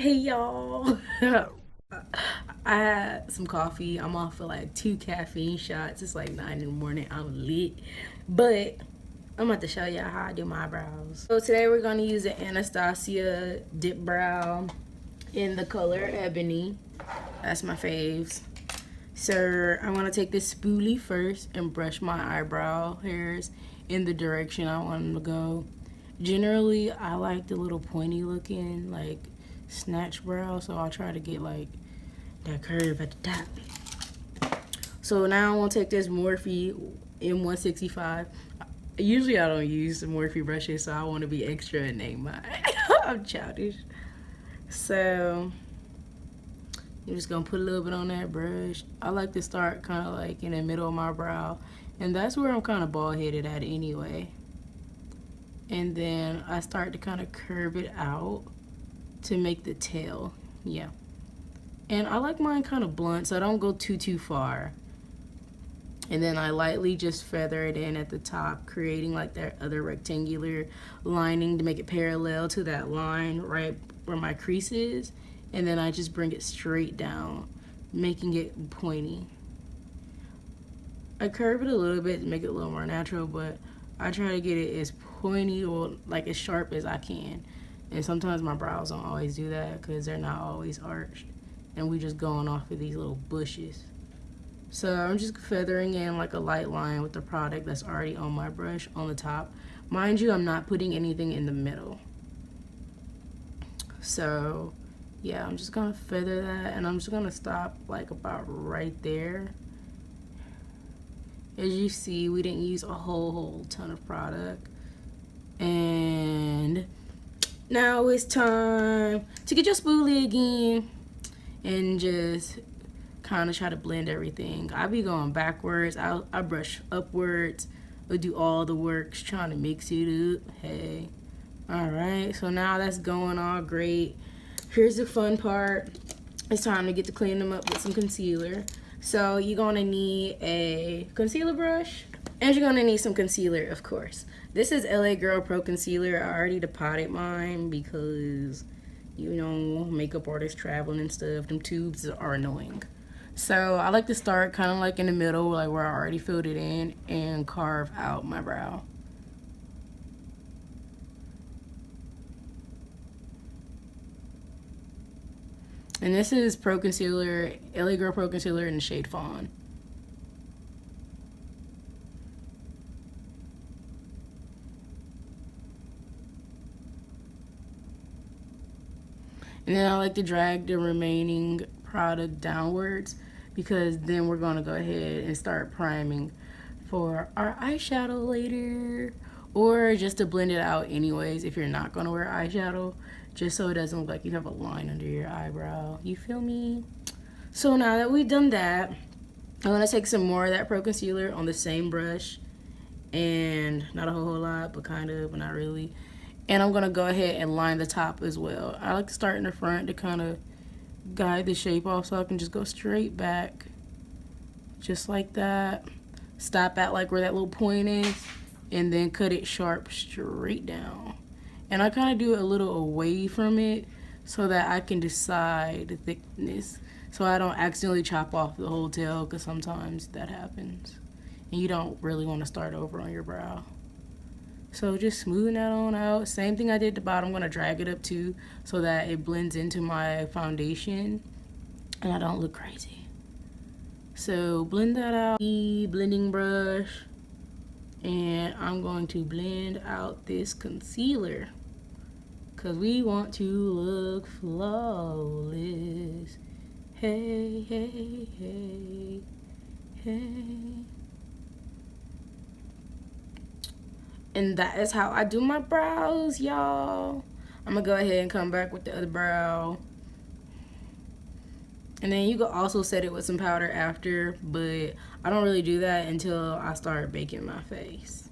Hey y'all. I had some coffee. I'm off for like 2 caffeine shots. It's like 9 in the morning. I'm lit. But I'm about to show y'all how I do my brows. So today we're gonna use the Anastasia Dipbrow in the color Ebony. That's my faves. So I'm gonna take this spoolie first and brush my eyebrow hairs in the direction I want them to go. Generally, I like the little pointy looking, like snatch brow, so I'll try to get like that curve at the top. So now I'm gonna take this Morphe M165. Usually I don't use the Morphe brushes, so I want to be extra and name mine. I'm childish. So I'm just gonna put a little bit on that brush. I like to start kind of like in the middle of my brow, and that's where I'm kind of bald headed at anyway. And then I start to kind of curve it out to make the tail. Yeah. And I like mine kind of blunt, so I don't go too far. And then I lightly just feather it in at the top, creating like that other rectangular lining to make it parallel to that line right where my crease is. And then I just bring it straight down, making it pointy. I curve it a little bit to make it a little more natural, but I try to get it as pointy or like as sharp as I can. And sometimes my brows don't always do that because they're not always arched, and we just going off of these little bushes. So I'm just feathering in like a light line with the product that's already on my brush on the top. Mind you, I'm not putting anything in the middle. So yeah, I'm just gonna feather that, and I'm just gonna stop like about right there. As you see, we didn't use a whole ton of product. And now it's time to get your spoolie again and just kind of try to blend everything. I be going backwards. I brush upwards. I do all the works trying to mix it up. Hey. Alright, so now that's going all great. Here's the fun part. It's time to get to clean them up with some concealer. So you're going to need a concealer brush, and you're going to need some concealer, of course. This is LA Girl Pro Concealer. I already depotted mine because, you know, makeup artists traveling and stuff. Them tubes are annoying. So I like to start kind of like in the middle, like where I already filled it in, and carve out my brow. And this is Pro Concealer, LA Girl Pro Concealer in the shade Fawn. And then I like to drag the remaining product downwards, because then we're going to go ahead and start priming for our eyeshadow later, or just to blend it out anyways if you're not going to wear eyeshadow, just so it doesn't look like you have a line under your eyebrow. You feel me? So now that we've done that, I'm going to take some more of that Pro Concealer on the same brush, and not a whole lot, but kind of, but not really. And I'm going to go ahead and line the top as well. I like to start in the front to kind of guide the shape off, so I can just go straight back, just like that. Stop at like where that little point is, and then cut it sharp straight down. And I kind of do it a little away from it so that I can decide the thickness, so I don't accidentally chop off the whole tail, because sometimes that happens and you don't really want to start over on your brow. So just smoothing that on out. Same thing I did at the bottom. I'm going to drag it up too, so that it blends into my foundation and I don't look crazy. So blend that out. The blending brush. And I'm going to blend out this concealer, because we want to look flawless. Hey, hey, hey, hey. And that is how I do my brows, y'all. I'm gonna go ahead and come back with the other brow. And then you can also set it with some powder after, but I don't really do that until I start baking my face.